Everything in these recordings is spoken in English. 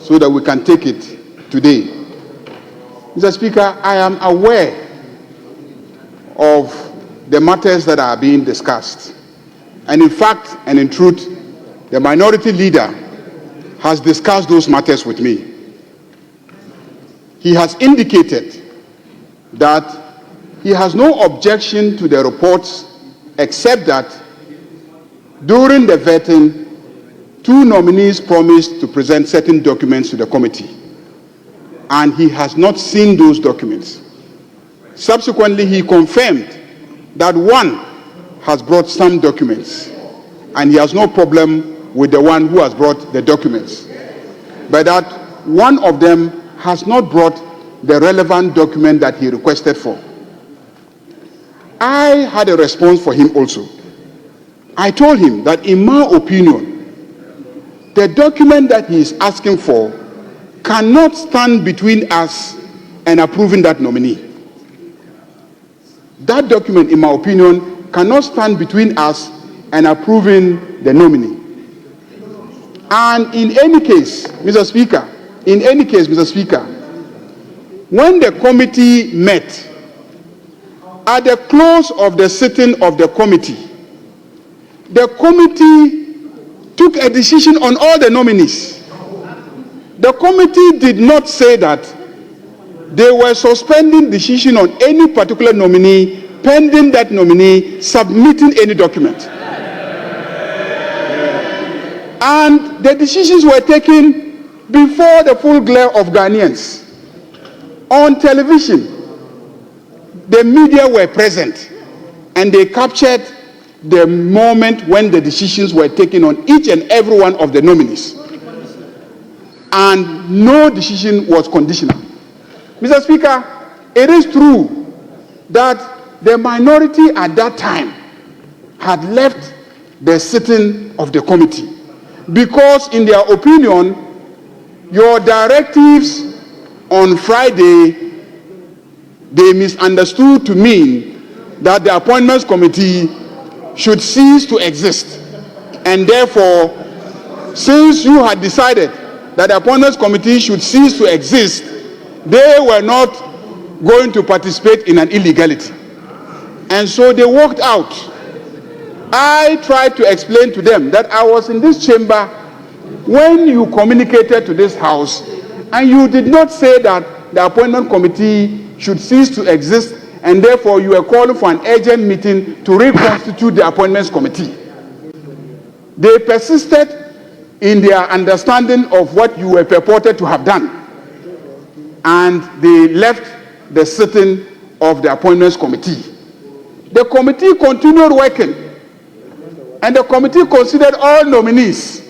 so that we can take it today. Mr. Speaker, I am aware of the matters that are being discussed. And in fact, and in truth, the minority leader has discussed those matters with me. He has indicated that he has no objection to the reports except that during the vetting, 2 nominees promised to present certain documents to the committee, and he has not seen those documents. Subsequently, he confirmed that 1 has brought some documents, and he has no problem with the one who has brought the documents, but that 1 of them has not brought the relevant document that he requested for. I had a response for him also. I told him that in my opinion, the document that he is asking for cannot stand between us and approving that nominee. That document, in my opinion, cannot stand between us and approving the nominee. And in any case, Mr. Speaker, when the committee met, at the close of the sitting of the committee took a decision on all the nominees. The committee did not say that they were suspending decision on any particular nominee pending that nominee submitting any document. And the decisions were taken before the full glare of Ghanaians. On television, the media were present, and they captured the moment when the decisions were taken on each and every one of the nominees. And no decision was conditional. Mr. Speaker, it is true that the minority at that time had left the sitting of the committee because, in their opinion, your directives on Friday, they misunderstood to mean that the appointments committee should cease to exist. And therefore, since you had decided that the appointments committee should cease to exist, they were not going to participate in an illegality. And so they walked out. I tried to explain to them that I was in this chamber when you communicated to this house, and you did not say that the appointment committee should cease to exist, and therefore you were calling for an urgent meeting to reconstitute the appointments committee. They persisted in their understanding of what you were purported to have done, and they left the sitting of the appointments committee. The committee continued working, and the committee considered all nominees.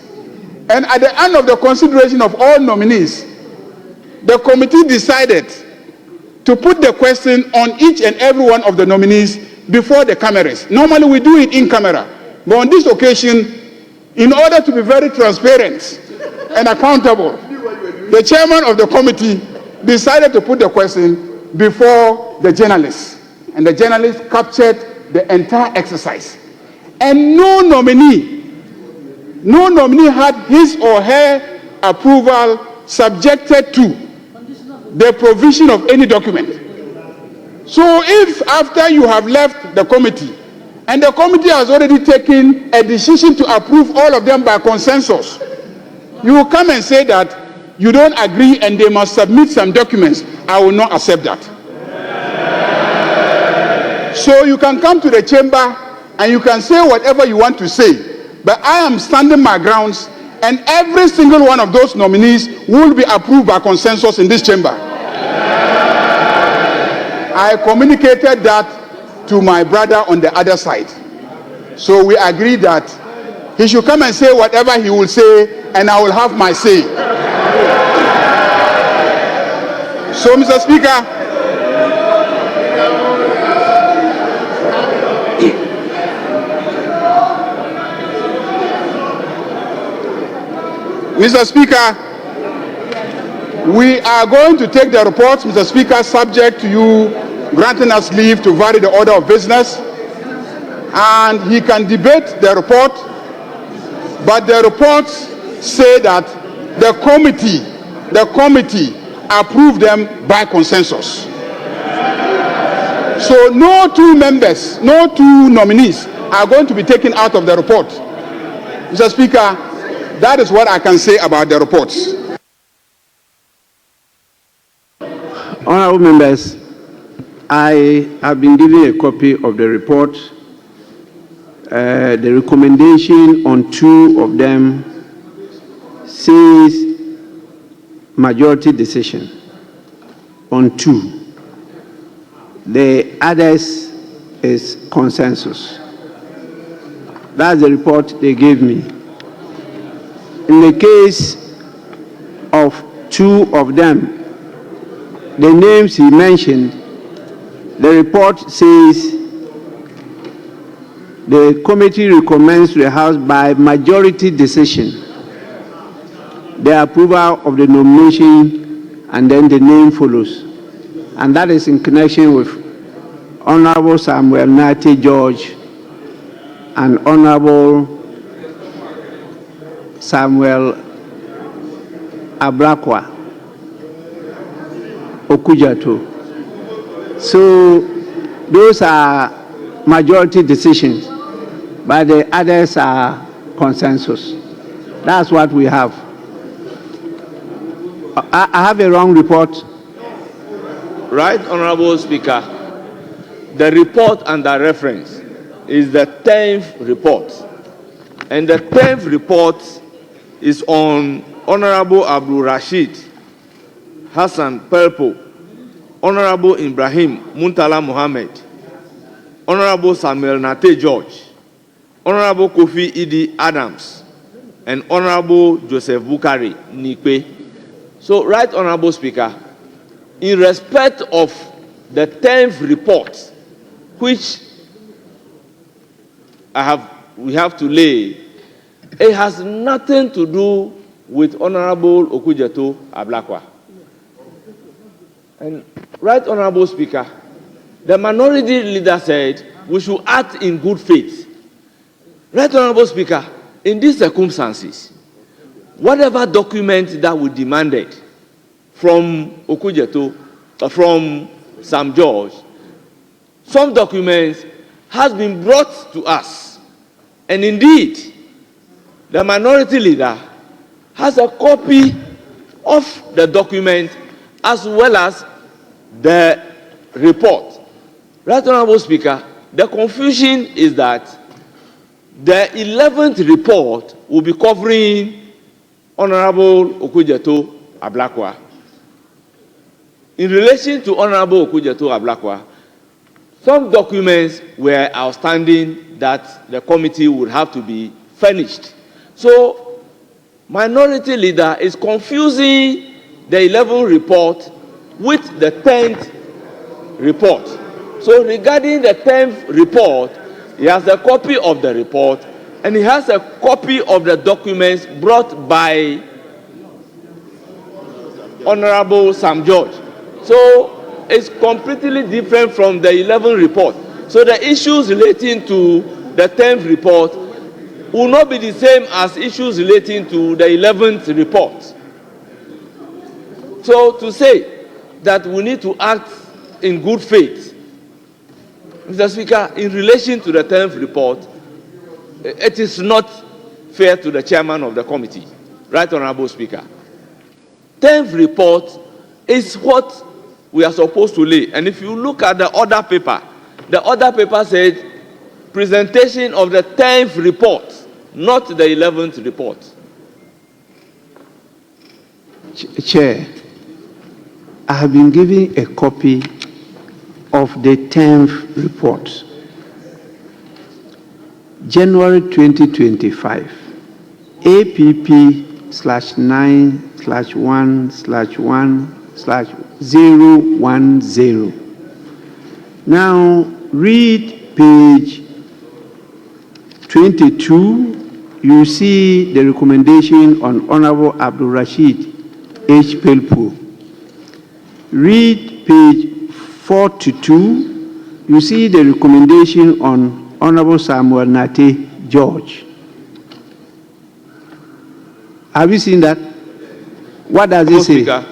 And at the end of the consideration of all nominees, the committee decided to put the question on each and every one of the nominees before the cameras. Normally we do it in camera, but on this occasion, in order to be very transparent and accountable, the chairman of the committee decided to put the question before the journalists, and the journalists captured the entire exercise. And no nominee had his or her approval subjected to the provision of any document. So if after you have left the committee, and the committee has already taken a decision to approve all of them by consensus, you will come and say that you don't agree and they must submit some documents, I will not accept that. So you can come to the chamber and you can say whatever you want to say, but I am standing my grounds, and every single one of those nominees will be approved by consensus in this chamber. I communicated that to my brother on the other side. So we agreed that he should come and say whatever he will say, and I will have my say. So, Mr. Speaker, we are going to take the reports, Mr. Speaker, subject to you granting us leave to vary the order of business, and he can debate the report, but the reports say that the committee the committee approved them by consensus. So no two members, no two nominees are going to be taken out of the report. Mr. Speaker, that is what I can say about the reports. Honorable members, I have been given a copy of the report. The recommendation on two of them says majority decision on two. The others is consensus. That's the report they gave me. In the case of two of them, the names he mentioned, the report says the committee recommends to the House by majority decision the approval of the nomination, and then the name follows. And that is in connection with Honorable Samuel Nate George and Honorable Samuel Ablakwa Okujato. So those are majority decisions, but the others are consensus. That's what we have. I have a wrong report. Right, Honorable Speaker. The report under reference is the 10th report. And the 10th report is on Honorable Abdul Rashid Hassan Pelpo, Honorable Ibrahim Muntala Mohammed, Honorable Samuel Nate George, Honorable Kofi Idi Adams, and Honorable Joseph Bukari Nikwe. So, right, Honorable Speaker, in respect of the 10th report, which we have to lay, it has nothing to do with Honorable Okujato Ablakwa. And right, Honorable Speaker, the minority leader said we should act in good faith. Right, Honorable Speaker, in these circumstances, whatever document that we demanded from Okujato, from Sam George, some documents has been brought to us. And indeed, the minority leader has a copy of the document as well as the report. Right, Honorable Speaker, the confusion is that the 11th report will be covering Honorable Okujato Ablakwa. In relation to Honorable Okujato Ablakwa, some documents were outstanding that the committee would have to be furnished. So, minority leader is confusing the 11th report with the 10th report. So, regarding the 10th report, he has a copy of the report and he has a copy of the documents brought by Honorable Sam George. So, it's completely different from the 11th report. So, the issues relating to the 10th report will not be the same as issues relating to the 11th report. So, to say that we need to act in good faith, Mr. Speaker, in relation to the 10th report, it is not fair to the chairman of the committee. Right, Honorable Speaker. 10th report is what we are supposed to lay. And if you look at the other paper said presentation of the 10th report, not the 11th report. Chair, I have been given a copy of the 10th report. January 2025, APP/9/1/1/010. Now, read page 22. You see the recommendation on Honorable Abdul Rashid H. Pelpo. Read page 42. You see the recommendation on Honorable Samuel Nate George. Have you seen that? What does it say? Speaker,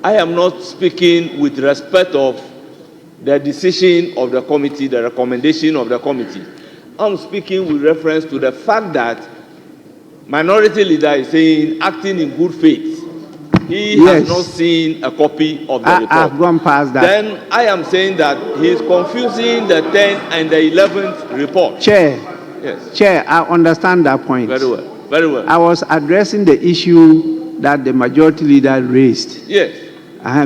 I am not speaking with respect of the decision of the committee, the recommendation of the committee. I'm speaking with reference to the fact that Minority Leader is saying, acting in good faith, he has not seen a copy of the report. I've gone past that. Then I am saying that he is confusing the 10th and the 11th report. Chair, yes. Chair, I understand that point. Very well, very well. I was addressing the issue that the Majority Leader raised. Yes.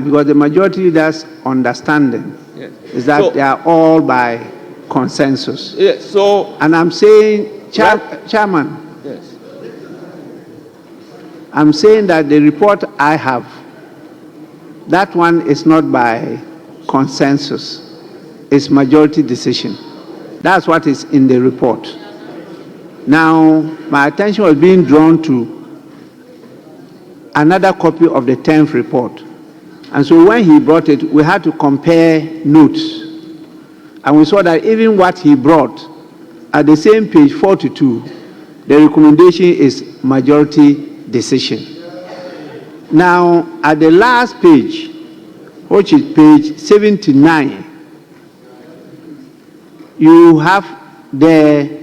Because the Majority Leader's understanding is that they are all by consensus. Yes. So, and I'm saying, Chairman, yes. I'm saying that the report I have, that one is not by consensus. It's majority decision. That's what is in the report. Now, my attention was being drawn to another copy of the 10th report. And so when he brought it, we had to compare notes. And we saw that even what he brought, at the same page 42, the recommendation is majority decision. Now, at the last page, which is page 79, you have the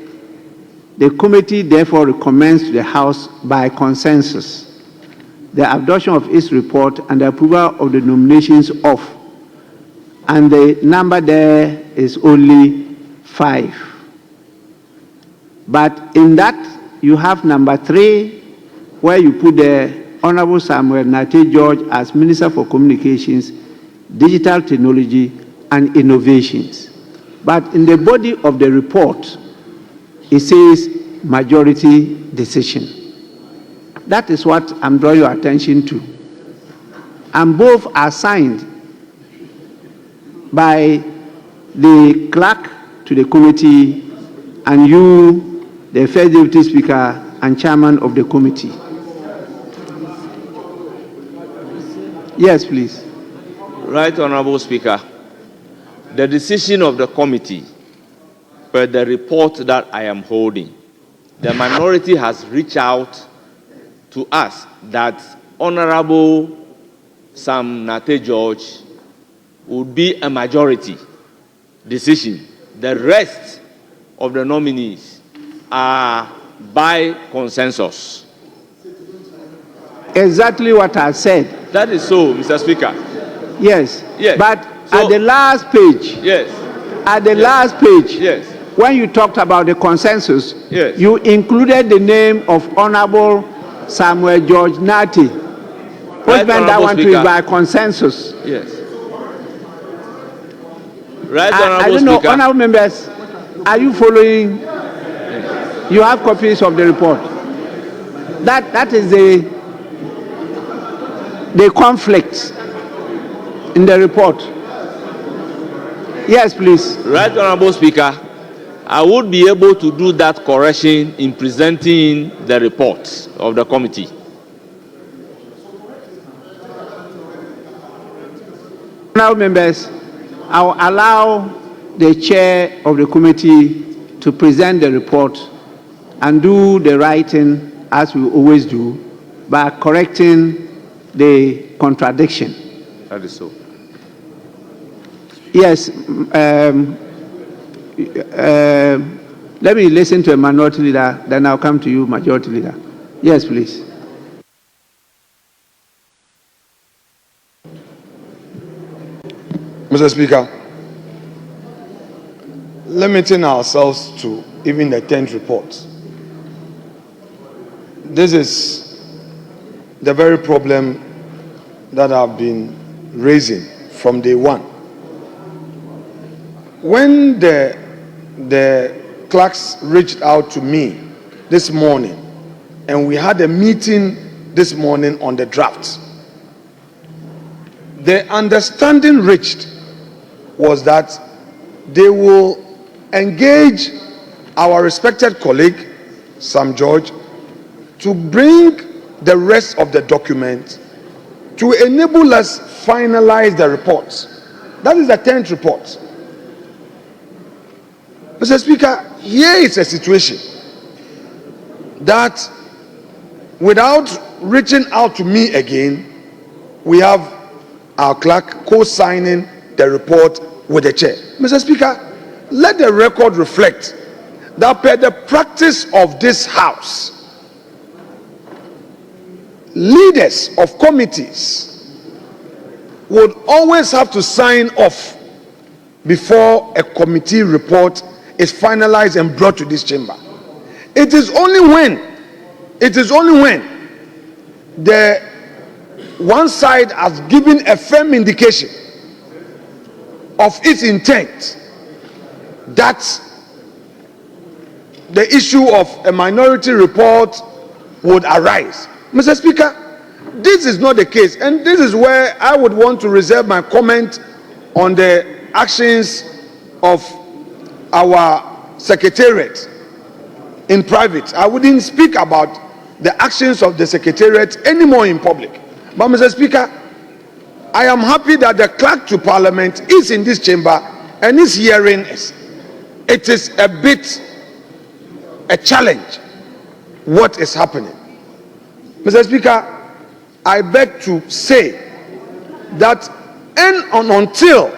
committee therefore recommends to the House by consensus the adoption of its report and the approval of the nominations of, and the number there is only 5. But in that, you have number 3, where you put the Honorable Samuel Nate George as Minister for Communications, Digital Technology and Innovations. But in the body of the report, it says majority decision. That is what I'm drawing your attention to. And both are signed by the clerk to the committee and you, the First Deputy Speaker and Chairman of the committee. Yes, please. Right, Honorable Speaker. The decision of the committee, per the report that I am holding, the minority has reached out to us that Honorable Sam Nate George would be a majority decision. The rest of the nominees are by consensus. Exactly what I said. That is so, Mr. Speaker. Yes. Yes. But so, at the last page, yes. At the last page, yes. When you talked about the consensus, yes. You included the name of Honorable Samuel George Nate, which meant that one to be by consensus. Yes. Right, I don't know, honorable members, are you following? Yes. You have copies of the report. That is the conflict in the report. Yes, please. Right, Honorable Speaker, I would be able to do that correction in presenting the report of the committee. Honorable members, I will allow the chair of the committee to present the report and do the writing as we always do by correcting the contradiction. That is so. Yes. Let me listen to a minority leader, then I'll come to you, majority leader. Yes, please. Mr. Speaker, limiting ourselves to even the 10th report. This is the very problem that I've been raising from day one. When the clerks reached out to me this morning, and we had a meeting this morning on the draft, the understanding reached was that they will engage our respected colleague, Sam George, to bring the rest of the document to enable us finalize the reports. That is the 10th report. Mr. Speaker, here is a situation that without reaching out to me again, we have our clerk co-signing the report with the chair. Mr. Speaker, let the record reflect that per the practice of this House, leaders of committees would always have to sign off before a committee report is finalized and brought to this chamber. It is only when the one side has given a firm indication of its intent that the issue of a minority report would arise. Mr. Speaker, this is not the case, and this is where I would want to reserve my comment on the actions of our secretariat in private. I wouldn't speak about the actions of the secretariat anymore in public. But Mr. Speaker, I am happy that the clerk to Parliament is in this chamber and is hearing us. It is a bit a challenge what is happening. Mr. Speaker, I beg to say that until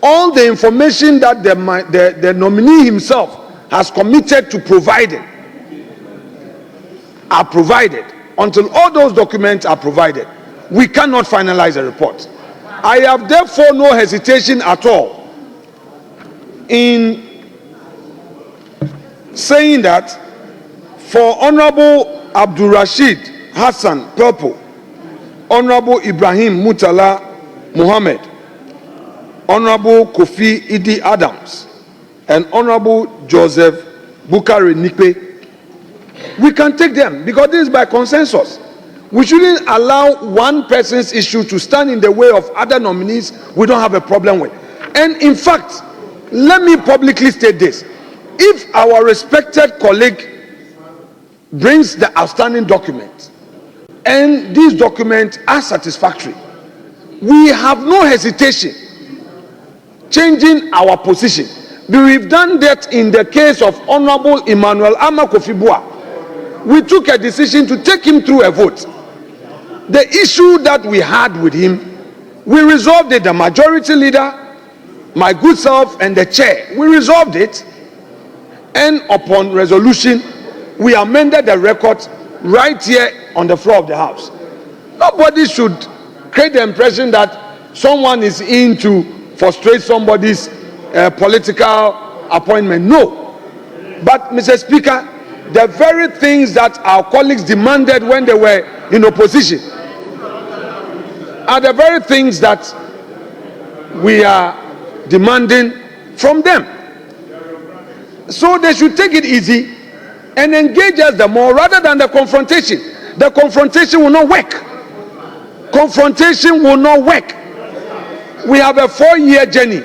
all the information that the nominee himself has committed to providing are provided, until all those documents are provided, we cannot finalize a report. I have therefore no hesitation at all in saying that for Honorable Abdul Rashid Hassan Purple, Honorable Ibrahim Mutala Muhammad, Honorable Kofi Idi Adams, and Honorable Joseph Bukari Nikwe, we can take them because this is by consensus. We shouldn't allow one person's issue to stand in the way of other nominees we don't have a problem with. And in fact, let me publicly state this. If our respected colleague brings the outstanding document and these documents are satisfactory, we have no hesitation changing our position. We've done that in the case of Honorable Emmanuel Amakofibua. We took a decision to take him through a vote. The issue that we had with him, we resolved it. The majority leader, my good self, and the chair, we resolved it. And upon resolution, we amended the record right here on the floor of the House. Nobody should create the impression that someone is in to frustrate somebody's political appointment. No. But, Mr. Speaker, the very things that our colleagues demanded when they were in opposition are the very things that we are demanding from them. So they should take it easy and engage us the more rather than the confrontation. The confrontation will not work. Confrontation will not work. We have a 4-year journey.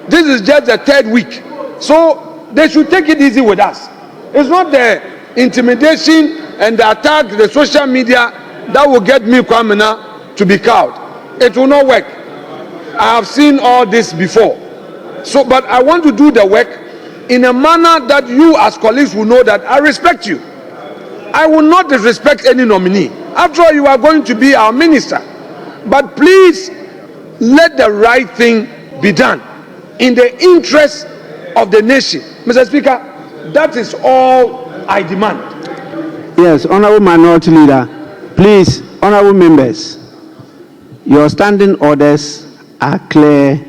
This is just the 3rd week. So they should take it easy with us. It's not the intimidation and the attack, the social media that will get me, Kwamena, to be cowed. It will not work. I have seen all this before. So, but I want to do the work in a manner that you as colleagues will know that I respect you. I will not disrespect any nominee. After all, you are going to be our minister. But please, let the right thing be done in the interest of the nation. Mr. Speaker, that is all I demand. Yes, Honorable Minority Leader, please, Honorable Members, your standing orders are clear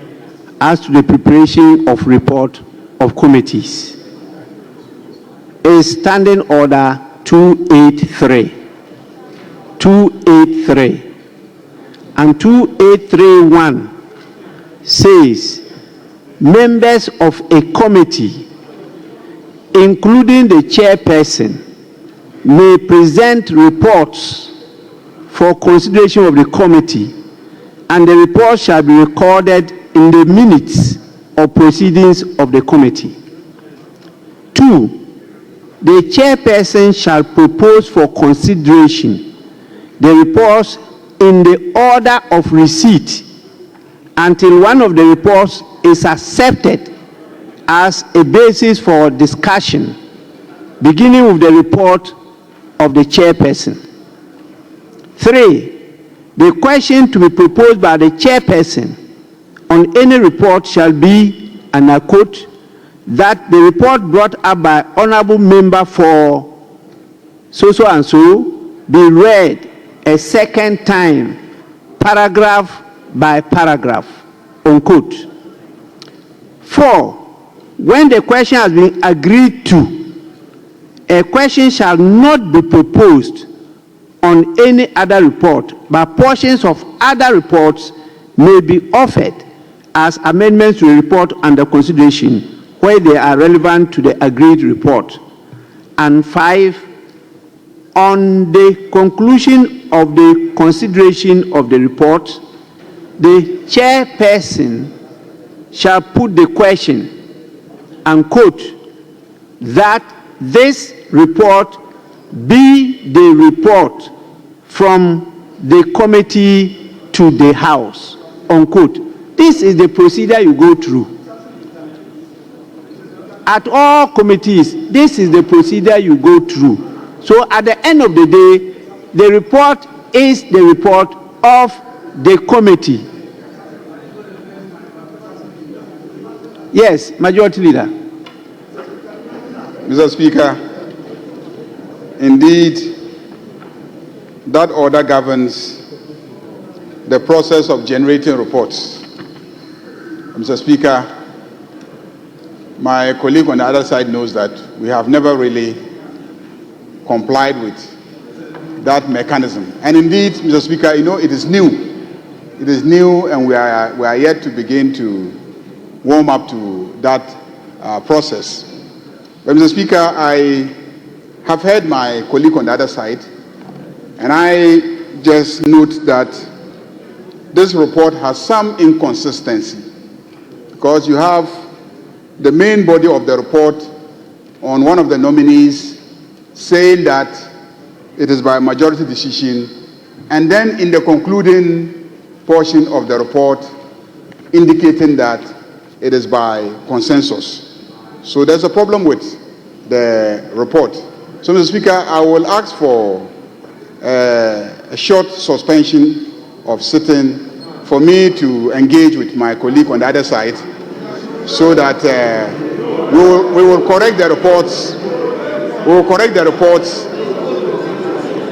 as to the preparation of report of committees. Is Standing Order 283. 283. And 2831 says, members of a committee, including the chairperson, may present reports for consideration of the committee, and the report shall be recorded in the minutes of proceedings of the committee. 2, the chairperson shall propose for consideration the reports in the order of receipt until one of the reports is accepted as a basis for discussion, beginning with the report of the chairperson. 3. The question to be proposed by the chairperson on any report shall be, and I quote, that the report brought up by honorable member for so and so be read a second time, paragraph by paragraph, unquote. 4. When the question has been agreed to, a question shall not be proposed on any other report, but portions of other reports may be offered as amendments to a report under consideration where they are relevant to the agreed report. And 5, on the conclusion of the consideration of the report, the chairperson shall put the question, and quote, that this report be the report from the committee to the House, unquote. This is the procedure you go through. At all committees, this is the procedure you go through. So at the end of the day, the report is the report of the committee. Yes, Majority Leader. Mr. Speaker, indeed, that order governs the process of generating reports. Mr. Speaker, my colleague on the other side knows that we have never really complied with that mechanism. And indeed, Mr. Speaker, you know, it is new. It is new, and we are yet to begin to warm up to that process. But Mr. Speaker, I have heard my colleague on the other side, and I just note that this report has some inconsistency, because you have the main body of the report on one of the nominees saying that it is by majority decision, and then in the concluding portion of the report indicating that it is by consensus. So there's a problem with the report. So, Mr. Speaker, I will ask for a short suspension of sitting for me to engage with my colleague on the other side, so that we will correct the reports. We will correct the reports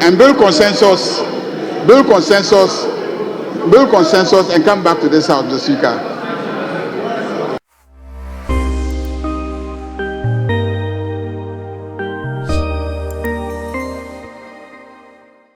and build consensus, and come back to this House, Mr. Speaker.